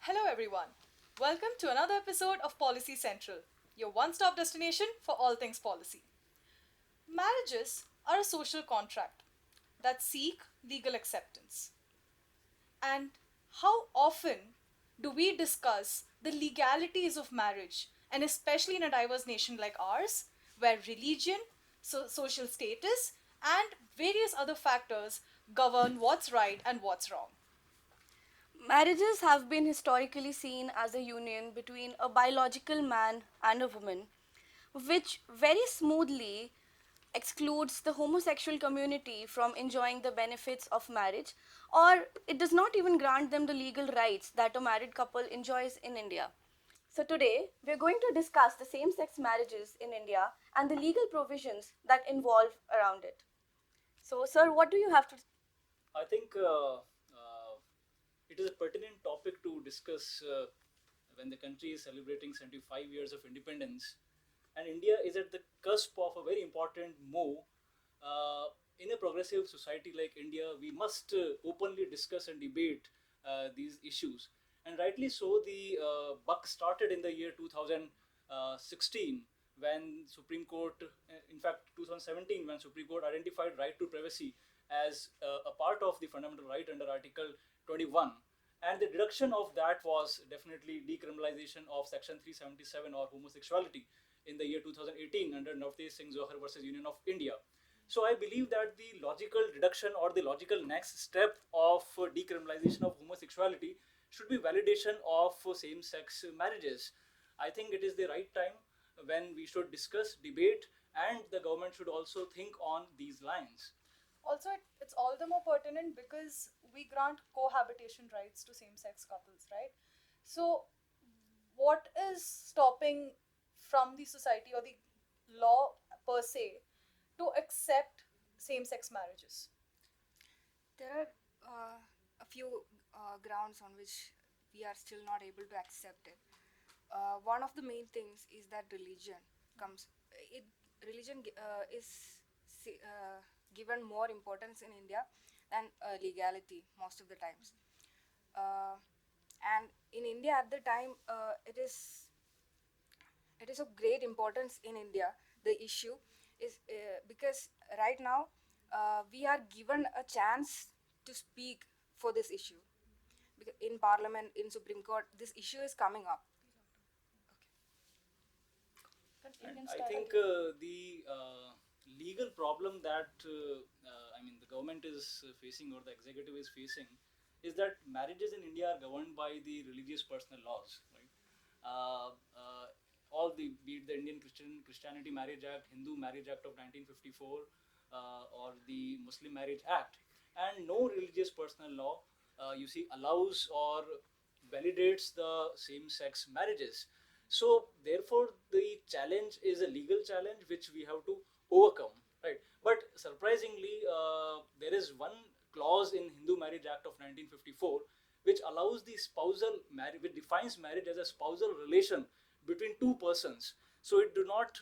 Hello, everyone. Welcome to another episode of Policy Central, your one stop destination for all things policy. Marriages are a social contract that seek legal acceptance. And how often do we discuss the legalities of marriage, and especially in a diverse nation like ours, where religion, social status, and various other factors govern what's right and what's wrong? Marriages have been historically seen as a union between a biological man and a woman, which very smoothly excludes the homosexual community from enjoying the benefits of marriage, or it does not even grant them the legal rights that a married couple enjoys in India. So, today we're going to discuss the same sex marriages in India and the legal provisions that involve around it. So, sir, what do you have to? I think it is a pertinent topic to discuss when the country is celebrating 75 years of independence, and India is at the cusp of a very important move. In a progressive society like India, we must openly discuss and debate these issues, and rightly so. The buck started in the year 2016 when Supreme Court, in fact 2017, when Supreme Court identified right to privacy as a part of the fundamental right under Article 21. And the deduction of that was definitely decriminalization of Section 377 or homosexuality in the year 2018 under Navtesh Singh Johar versus Union of India. So I believe that the logical deduction or the logical next step of decriminalization of homosexuality should be validation of same-sex marriages. I think it is the right time when we should discuss, debate, and the government should also think on these lines. Also, it's all the more pertinent because we grant cohabitation rights to same sex couples, right? So, what is stopping from the society or the law per se to accept same sex marriages? There are a few grounds on which we are still not able to accept it. One of the main things is that religion comes. It religion is given more importance in India than legality most of the times. Uh, and in India at the time, it is of great importance in India. The issue is because right now we are given a chance to speak for this issue. Because in Parliament, in Supreme Court, this issue is coming up. And I think the legal problem that the government is facing or the executive is facing is that marriages in India are governed by the religious personal laws, right? Uh, uh, all the be it the Indian Christianity Marriage Act, Hindu Marriage Act of 1954, or the Muslim Marriage Act, and no religious personal law allows or validates the same-sex marriages. So therefore, the challenge is a legal challenge which we have to overcome, right? But surprisingly, there is one clause in Hindu Marriage Act of 1954 which allows the spousal marriage, which defines marriage as a spousal relation between two persons. So it do not,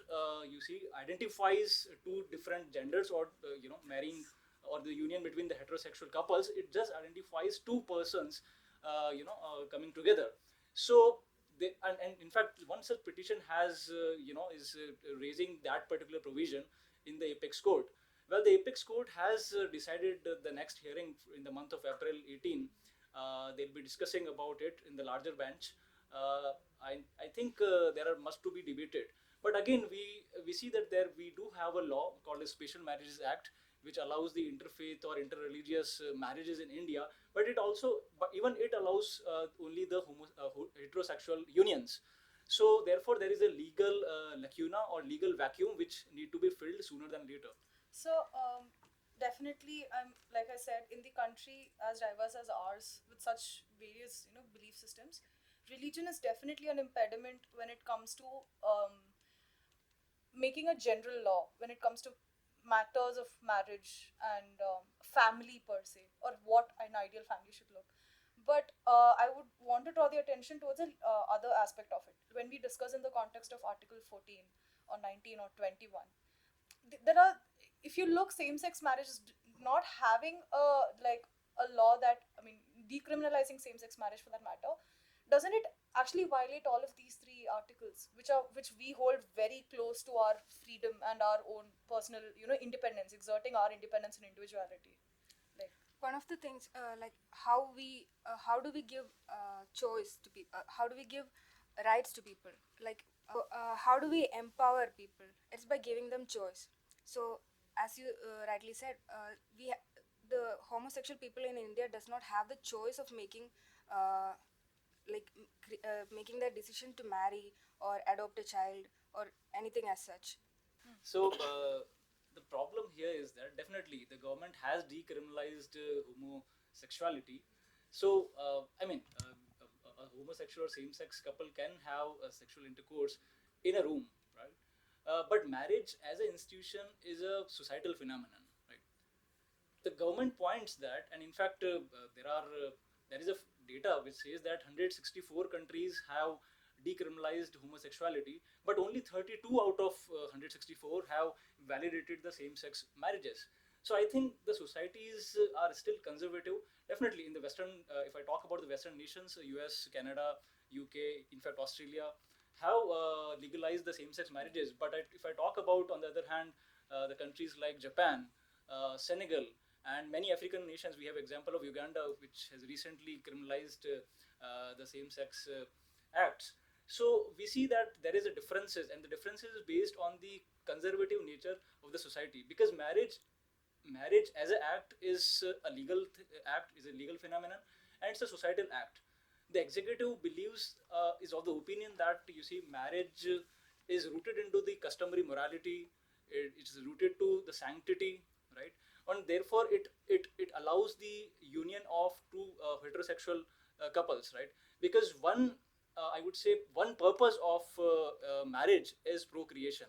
identifies two different genders or marrying or the union between the heterosexual couples. It just identifies two persons, coming together. So and in fact, one such petition has, is raising that particular provision in the apex court. Well, the apex court has decided the next hearing in the month of April 18. They'll be discussing about it in the larger bench. I think there are must to be debated. But again, we see that there we do have a law called the Special Marriages Act, which allows the interfaith or interreligious marriages in India. But even it allows only the heterosexual unions. So therefore, there is a legal lacuna or legal vacuum which need to be filled sooner than later. So, definitely, I'm like I said, in the country as diverse as ours, with such various belief systems, religion is definitely an impediment when it comes to making a general law when it comes to matters of marriage and family per se, or what an ideal family should look. But I would want to draw the attention towards a other aspect of it when we discuss in the context of Article 14 or 19 or 21. There are, if you look, same-sex marriage is not having a like a law that, I mean, decriminalizing same-sex marriage for that matter doesn't it actually violate all of these three articles, which we hold very close to our freedom and our own personal, independence, exerting our independence and individuality? Like, One of the things, like how do we give choice to people, how do we give rights to people, like how do we empower people? It's by giving them choice. So as you rightly said, the homosexual people in India does not have the choice of making uh, making their decision to marry or adopt a child or anything as such. So the problem here is that definitely the government has decriminalized homosexuality. So a homosexual or same-sex couple can have a sexual intercourse in a room, right? But marriage as an institution is a societal phenomenon, right? The government points that, and in fact, there is a data which says that 164 countries have decriminalized homosexuality, but only 32 out of 164 have validated the same-sex marriages. So I think the societies are still conservative. Definitely in the Western, if I talk about the Western nations, US, Canada, UK, in fact Australia, have legalized the same-sex marriages. But if I talk about, on the other hand, the countries like Japan, Senegal, and many African nations, we have example of Uganda, which has recently criminalized the same-sex acts. So we see that there is a differences, and the differences is based on the conservative nature of the society. Because marriage as an act is a legal act, is a legal phenomenon, and it's a societal act. The executive believes, is of the opinion that, you see, marriage is rooted into the customary morality. It's rooted to the sanctity, right? And therefore it allows the union of two heterosexual couples, right? Because one, I would say, one purpose of marriage is procreation.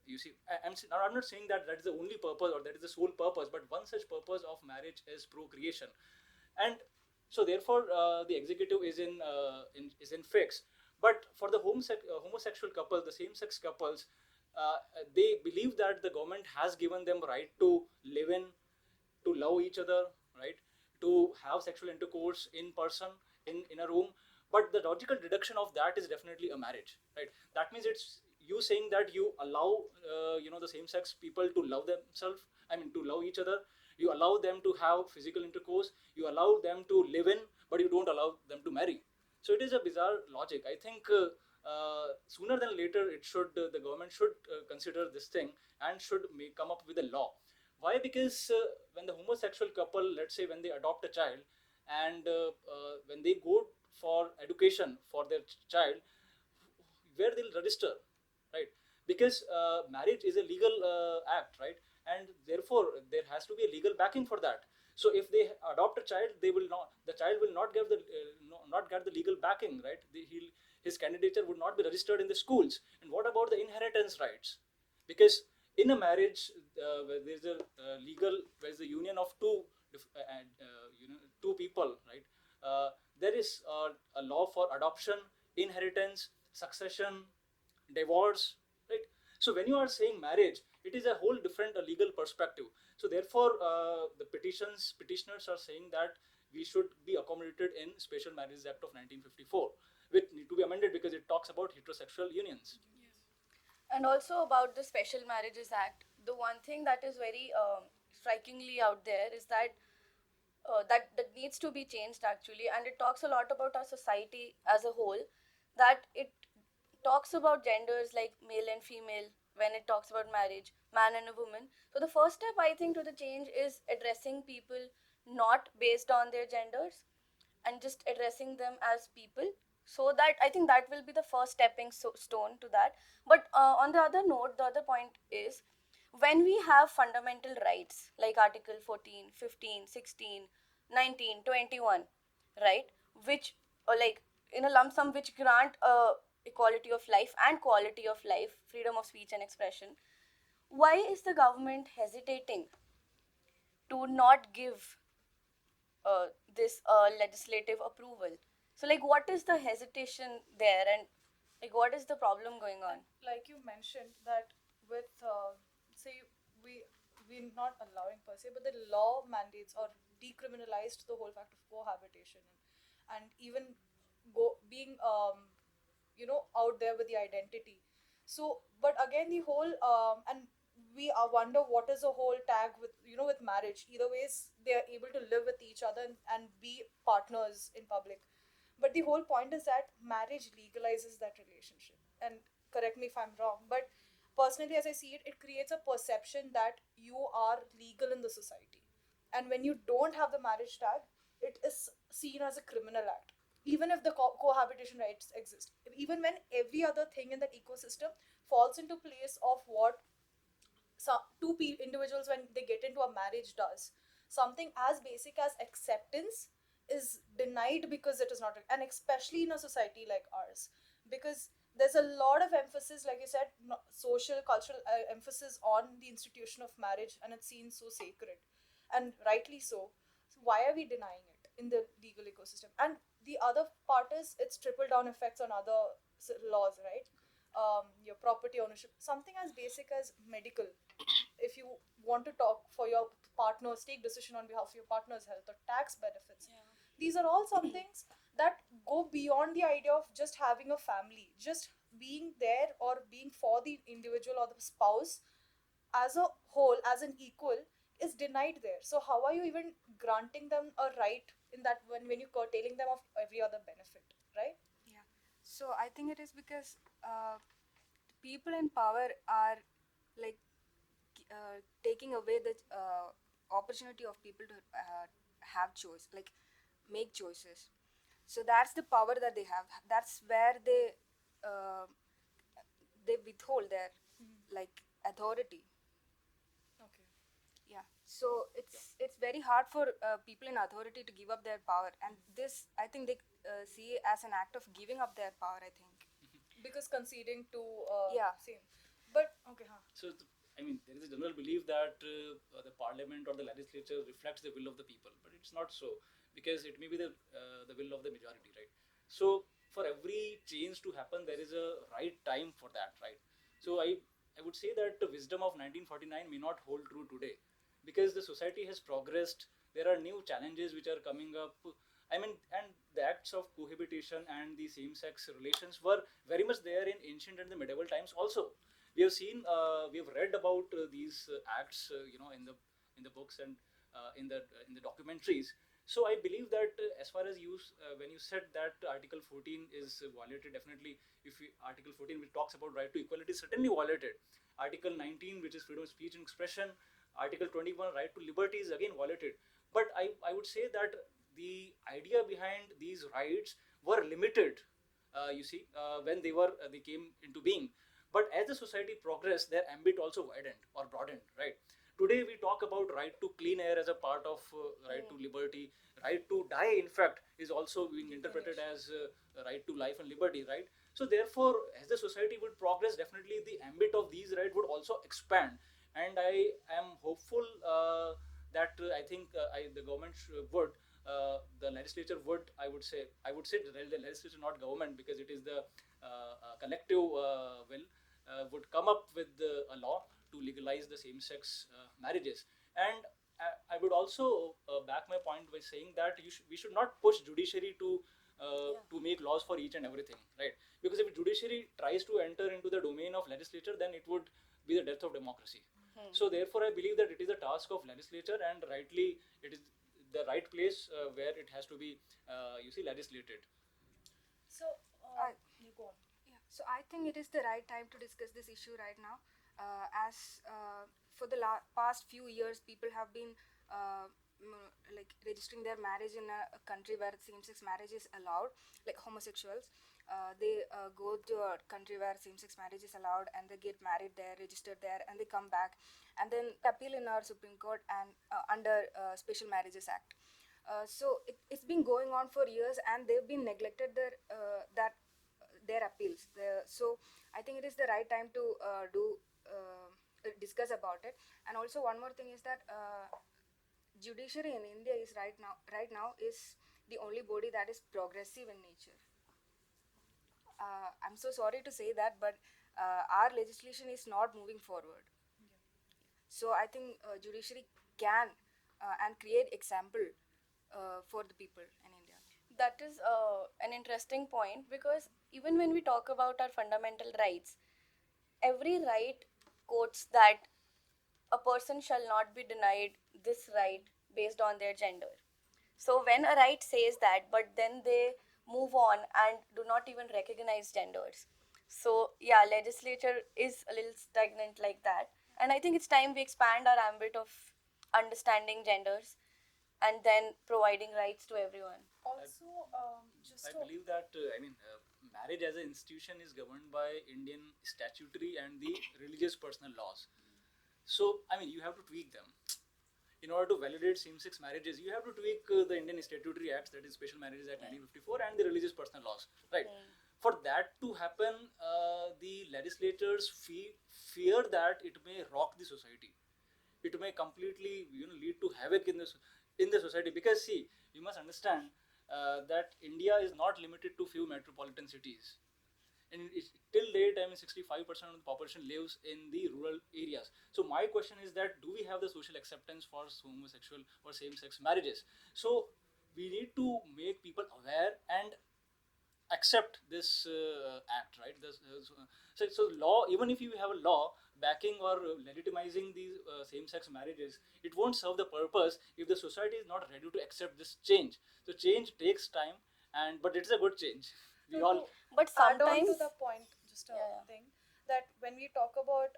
You see, I'm not saying that that is the only purpose or that is the sole purpose, but one such purpose of marriage is procreation. And so therefore the executive is in fix. But for the homosexual couple, the same sex couples, they believe that the government has given them right to live in, to love each other, right? To have sexual intercourse in person, in a room. But the logical deduction of that is definitely a marriage, right? That means it's you saying that you allow, the same-sex people to love themselves. I mean, to love each other. You allow them to have physical intercourse. You allow them to live in, but you don't allow them to marry. So it is a bizarre logic. I think sooner than later, the government should consider this thing and should come up with a law. Why? Because when the homosexual couple, let's say, when they adopt a child, and when they go for education for their child, where they'll register, right? Because marriage is a legal act, right? And therefore there has to be a legal backing for that. So if they adopt a child, the child will not get not get the legal backing, right? His candidature would not be registered in the schools. And what about the inheritance rights? Because in a marriage, where there's a where's the union of two people, right? There is a law for adoption, inheritance, succession, divorce, right? So when you are saying marriage, it is a whole different legal perspective. So therefore, the petitioners are saying that we should be accommodated in Special Marriages Act of 1954, which need to be amended because it talks about heterosexual unions. And also about the Special Marriages Act, the one thing that is very strikingly out there is that that needs to be changed actually, and it talks a lot about our society as a whole. That it talks about genders like male and female when it talks about marriage, man and a woman. So the first step I think to the change is addressing people not based on their genders and just addressing them as people. So that I think that will be the first stepping stone to that. But on the other note, the other point is when we have fundamental rights like article 14, 15, 16, 19, 21, right, which like in a lump sum which grant equality of life and quality of life, freedom of speech and expression, why is the government hesitating to not give this legislative approval? So, like, what is the hesitation there, and like, what is the problem going on? Like you mentioned that with say we're not allowing per se, but the law mandates or decriminalized the whole fact of cohabitation, and even being out there with the identity. So but again the whole and we wonder what is the whole tag with with marriage. Either ways they are able to live with each other and be partners in public. But the whole point is that marriage legalizes that relationship. And correct me if I'm wrong, but personally, as I see it, it creates a perception that you are legal in the society. And when you don't have the marriage tag, it is seen as a criminal act. Even if the cohabitation rights exist, even when every other thing in that ecosystem falls into place of what individuals when they get into a marriage does, something as basic as acceptance is denied because it is not, and especially in a society like ours, because there's a lot of emphasis, like you said, social cultural emphasis on the institution of marriage, and it's seen so sacred, and rightly so. So why are we denying it in the legal ecosystem? And the other part is its triple down effects on other laws, right? Your property ownership, something as basic as medical. If you want to talk for your partners, take decision on behalf of your partner's health or tax benefits. Yeah. These are all some things that go beyond the idea of just having a family, just being there or being for the individual or the spouse as a whole, as an equal, is denied there. So how are you even granting them a right in that when you're curtailing them of every other benefit, right? Yeah. So I think it is because people in power are like taking away the opportunity of people to have choice, like make choices. So that's the power that they have. That's where uh, they withhold their like authority. Okay. Yeah. So it's very hard for people in authority to give up their power, and this I think they see as an act of giving up their power, I think. Because conceding to Yeah. same. But okay, huh. So, I mean, there is a general belief that the parliament or the legislature reflects the will of the people, but it's not so, because it may be the will of the majority, right? So, for every change to happen, there is a right time for that, right? So, I would say that the wisdom of 1949 may not hold true today, because the society has progressed. There are new challenges which are coming up. I mean, and the acts of cohabitation and the same-sex relations were very much there in ancient and the medieval times also. We have seen, we have read about these acts, in the books and in the documentaries. So I believe that as far as when you said that Article 14 is violated, definitely, if Article 14, which talks about right to equality, is certainly violated. Article 19, which is freedom of speech and expression, Article 21, right to liberty, is again violated. But I would say that the idea behind these rights were limited. When they came into being, but as the society progressed, their ambit also widened or broadened, right? Today we talk about right to clean air as a part of right to liberty. Right to die, in fact, is also being interpreted as right to life and liberty, right? So therefore, as the society would progress, definitely the ambit of these rights would also expand. And I am hopeful that I think the government would the legislature would, I would say the legislature, not government, because it is the collective will, would come up with a law to legalize the same-sex marriages. And I would also back my point by saying that we should not push judiciary to make laws for each and everything, right? Because if judiciary tries to enter into the domain of legislature, then it would be the death of democracy. So therefore, I believe that it is a task of legislature, and rightly, it is the right place where it has to be, legislated. So I, you go on. Yeah, so I think it is the right time to discuss this issue right now. As for the past few years, people have been like registering their marriage in a country where same-sex marriage is allowed, like homosexuals. They go to a country where same-sex marriage is allowed, and they get married there, registered there, and they come back, and then appeal in our Supreme Court and under Special Marriages Act. So it's been going on for years, and they've been neglected their appeals. So I think it is the right time to discuss about it. And also one more thing is that judiciary in India is right now is the only body that is progressive in nature. I'm so sorry to say that, but our legislation is not moving forward. So I think judiciary can and create example for the people in India. that is an interesting point, because even when we talk about our fundamental rights, every right quotes that a person shall not be denied this right based on their gender. So when a right says that, but then they move on and do not even recognize genders. So yeah, legislature is a little stagnant like that. And I think it's time we expand our ambit of understanding genders and then providing rights to everyone. Also, just I to believe that marriage as an institution is governed by Indian statutory and the religious personal laws. So, I mean, you have to tweak them. In order to validate same-sex marriages, you have to tweak the Indian Statutory Acts, that is Special Marriages Act 1954, and the religious personal laws, right? For that to happen, the legislators fear that it may rock the society. It may completely, lead to havoc in the society. Because see, you must understand that India is not limited to few metropolitan cities, and till date, I mean, 65% of the population lives in the rural areas. So my question is that, do we have the social acceptance for homosexual or same-sex marriages? So we need to make people aware and accept this act, right? So law, even if you have a law backing or legitimizing these same-sex marriages, it won't serve the purpose if the society is not ready to accept this change. So change takes time, and but it's a good change. We all But add on to sometimes, the point, just a yeah, thing, that when we talk about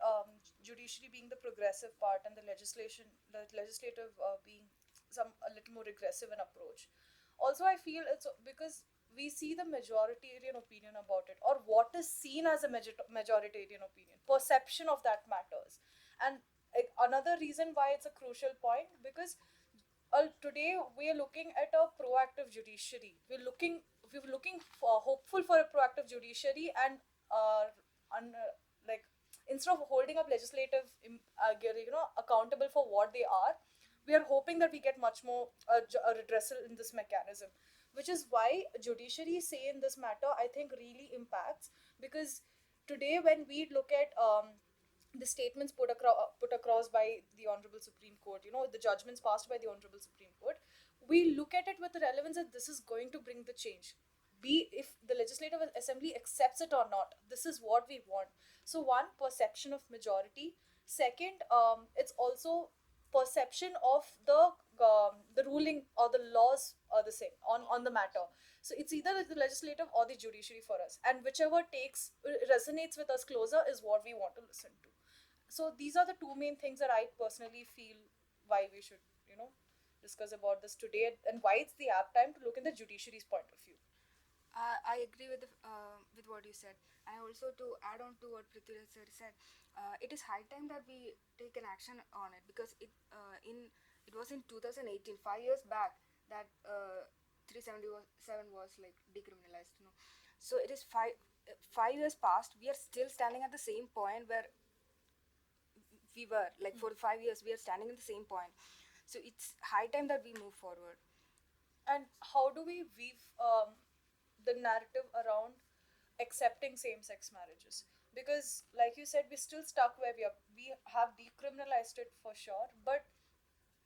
judiciary being the progressive part and the legislative being a little more regressive in approach, also I feel it's because we see the majoritarian opinion about it, or what is seen as a majoritarian opinion. Perception of that matters, and like, another reason why it's a crucial point, because today we are looking at a proactive judiciary. We're looking for hopeful for a proactive judiciary, and like, instead of holding up legislative accountable for what they are, we are hoping that we get much more a redressal in this mechanism, which is why judiciary say in this matter, I think, really impacts. Because today when we look at the statements put across by the Honorable Supreme Court, the judgments passed by the Honorable Supreme Court, we look at it with the relevance that this is going to bring the change. Be if the Legislative Assembly accepts it or not, this is what we want. So, one, perception of majority. Second, it's also perception of the ruling or the laws are the same on the matter. So it's either the legislative or the judiciary for us, and whichever takes resonates with us closer is what we want to listen to. So these are the two main things that I personally feel why we should, discuss about this today, and why it's the apt time to look in the judiciary's point of view. I agree with what you said, and also to add on to what Prithviraj sir said, it is high time that we take an action on it, because it was in 2018, 5 years back, that 377 was like decriminalized. So it is 5 years past. We are still standing at the same point where we were, like, for 5 years. We are standing at the same point. So it's high time that we move forward. And how do we weave the narrative around accepting same-sex marriages? Because, like you said, we're still stuck where we are. We have decriminalized it for sure, but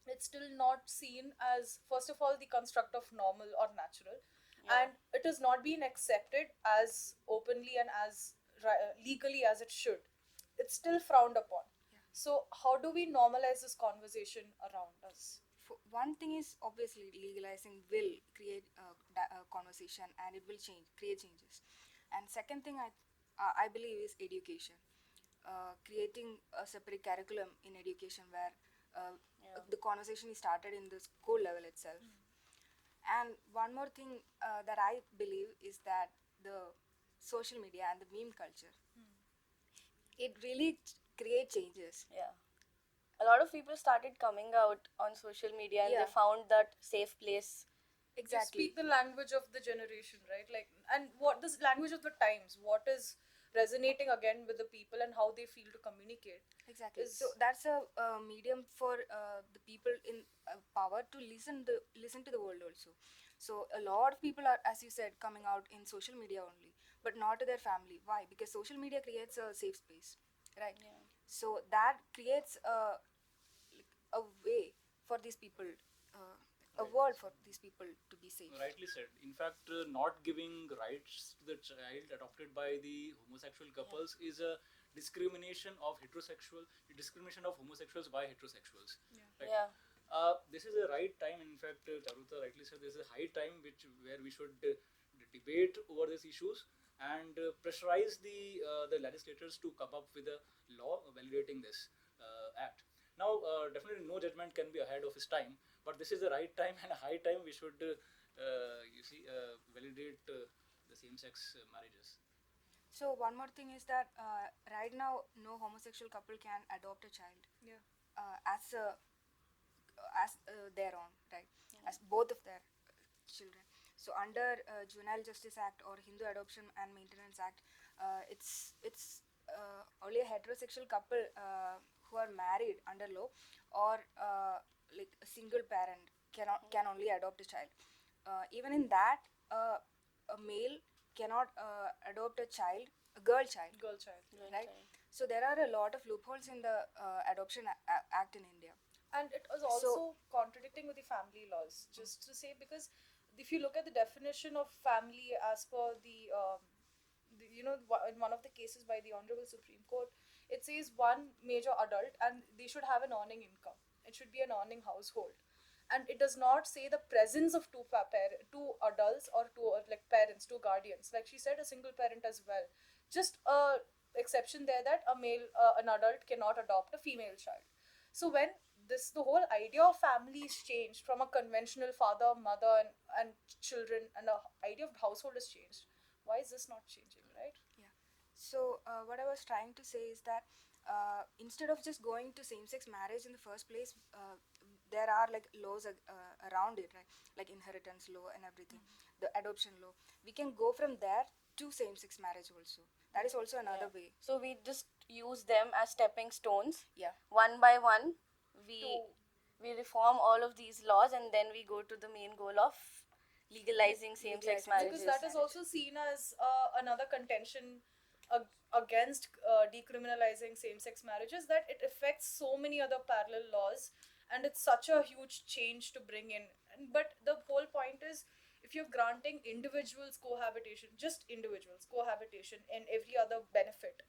it's still not seen as, first of all, the construct of normal or natural, Yeah. and it is not being accepted as openly and as legally as it should. It's still frowned upon. Yeah. So how do we normalize this conversation around us? One thing is, obviously, legalizing will create a conversation, and it will create changes. And second thing, I believe, is education. Creating a separate curriculum in education where Yeah. the conversation is started in the school level itself. And one more thing that I believe is that the social media and the meme culture, it really create changes. Yeah. A lot of people started coming out on social media, and Yeah. they found that safe place. They Exactly. speak the language of the generation, right? Like, and what this language of the times, what is resonating again with the people and how they feel to communicate. Exactly. Is So that's a medium for the people in power to listen to the world also. So a lot of people are, as you said, coming out in social media only, but not to their family. Why? Because social media creates a safe space, right? Yeah. So that creates a way for these people. Uh, a world for these people to be safe. Rightly said. In fact, not giving rights to the child adopted by the homosexual couples is a discrimination of homosexuals by heterosexuals. Right? Yeah. This is a right time. In fact, Charuta rightly said this is a high time where we should debate over these issues and pressurize the legislators to come up with a law validating this act. Now, definitely no judgment can be ahead of his time, but this is the right time and a high time we should, validate the same-sex marriages. So one more thing is that right now no homosexual couple can adopt a child. Yeah. As their own, right? As both of their children. So under Juvenile Justice Act or Hindu Adoption and Maintenance Act, it's only a heterosexual couple who are married under law, or like a single parent can only adopt a child. Even in that, a male cannot adopt a child, a girl child, Girl child. right? So there are a lot of loopholes in the Adoption Act in India. And it was also contradicting with the family laws, just to say, because if you look at the definition of family as per in one of the cases by the Honorable Supreme Court, it says one major adult and they should have an earning income. It should be an earning household. And it does not say the presence of two adults or two like parents, two guardians. Like she said, a single parent as well. Just a exception there that an adult cannot adopt a female child. So when the whole idea of family is changed from a conventional father, mother, and children, and the idea of household is changed. Why is this not changing, right? Yeah. So what I was trying to say is that instead of just going to same-sex marriage in the first place, there are like laws around it, right? Like inheritance law and everything, the adoption law. We can go from there to same-sex marriage also. That is also another way. So we just use them as stepping stones. Yeah. One by one, we reform all of these laws, and then we go to the main goal of legalizing same-sex Legalizing. marriages. Because that is also seen as another contention against decriminalizing same-sex marriages, that it affects so many other parallel laws, and it's such a huge change to bring in. But the whole point is, if you're granting individuals cohabitation, just individuals cohabitation, and every other benefit,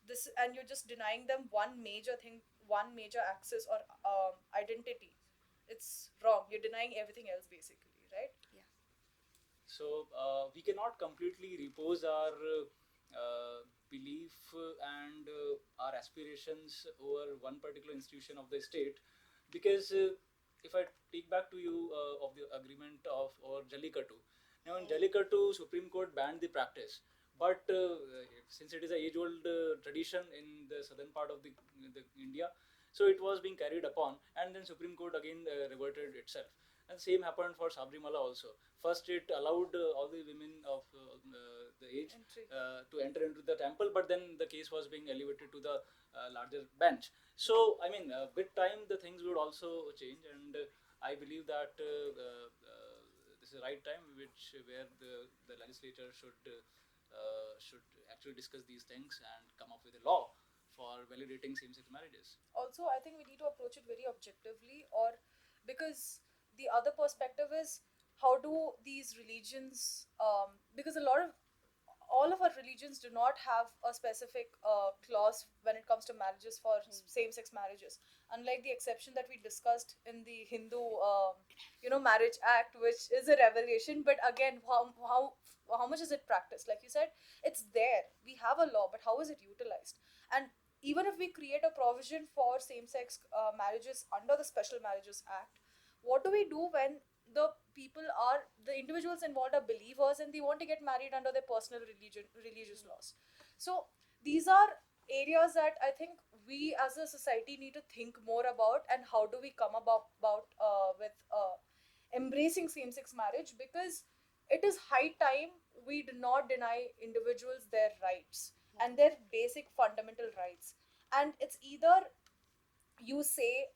this, and you're just denying them one major thing, one major access or identity, it's wrong. You're denying everything else basically, right? Yeah. So we cannot completely repose our belief and our aspirations over one particular institution of the state, because if I take back to you of the agreement of or Jallikattu. Now in Jallikattu, Supreme Court banned the practice, but since it is a age-old tradition in the southern part of the India, so it was being carried upon, and then Supreme Court again reverted itself. And same happened for Sabrimala also. First, it allowed all the women of the age to enter into the temple, but then the case was being elevated to the larger bench. So, I mean, with time, the things would also change, and I believe that this is the right time where the legislature should actually discuss these things and come up with a law for validating same-sex marriages. Also, I think we need to approach it very objectively, or because the other perspective is, how do these religions, because a lot of all of our religions do not have a specific clause when it comes to marriages for same-sex marriages, unlike the exception that we discussed in the Hindu Marriage Act, which is a revelation. But again, how much is it practiced? Like you said, it's there, we have a law, but how is it utilized? And even if we create a provision for same-sex marriages under the Special Marriages Act, what do we do when the individuals involved are believers and they want to get married under their personal religious laws? So these are areas that I think we as a society need to think more about, and how do we come about with embracing same-sex marriage, because it is high time we do not deny individuals their rights and their basic fundamental rights. And it's either you say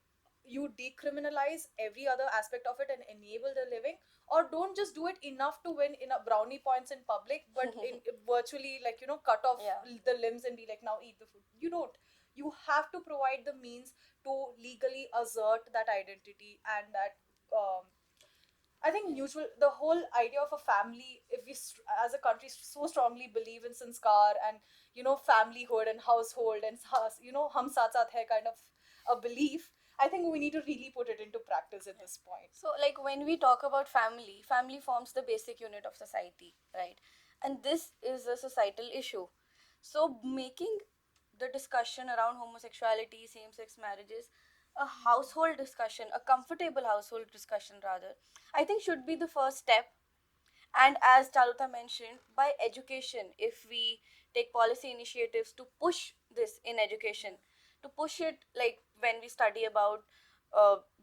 you decriminalize every other aspect of it and enable the living, or don't just do it enough to win in a brownie points in public, but in virtually, like, cut off the limbs and be like, now eat the food. You don't. You have to provide the means to legally assert that identity and that I think mutual, the whole idea of a family, if we as a country so strongly believe in sanskar and familyhood and household and hum saath saath hai kind of a belief, I think we need to really put it into practice at this point. So, like when we talk about family, family forms the basic unit of society, right? And this is a societal issue. So, making the discussion around homosexuality, same sex marriages, a household discussion, a comfortable household discussion, rather, I think should be the first step. And as Charuta mentioned, by education, if we take policy initiatives to push this in education, to push it, like when we study about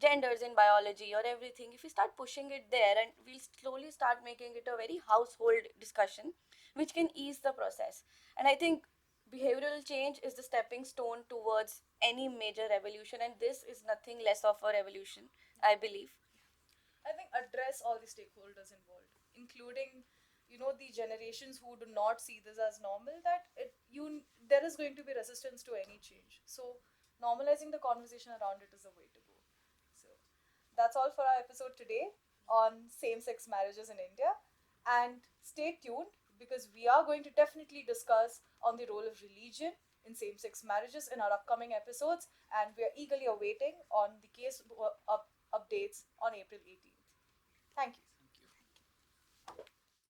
genders in biology or everything, if we start pushing it there and we'll slowly start making it a very household discussion, which can ease the process. And I think behavioral change is the stepping stone towards any major revolution, and this is nothing less of a revolution, I believe. I think address all the stakeholders involved, including the generations who do not see this as normal. That there is going to be resistance to any change. So normalizing the conversation around it is the way to go. So that's all for our episode today on same-sex marriages in India, and stay tuned because we are going to definitely discuss on the role of religion in same-sex marriages in our upcoming episodes, and we are eagerly awaiting on the case updates on April 18th. Thank you.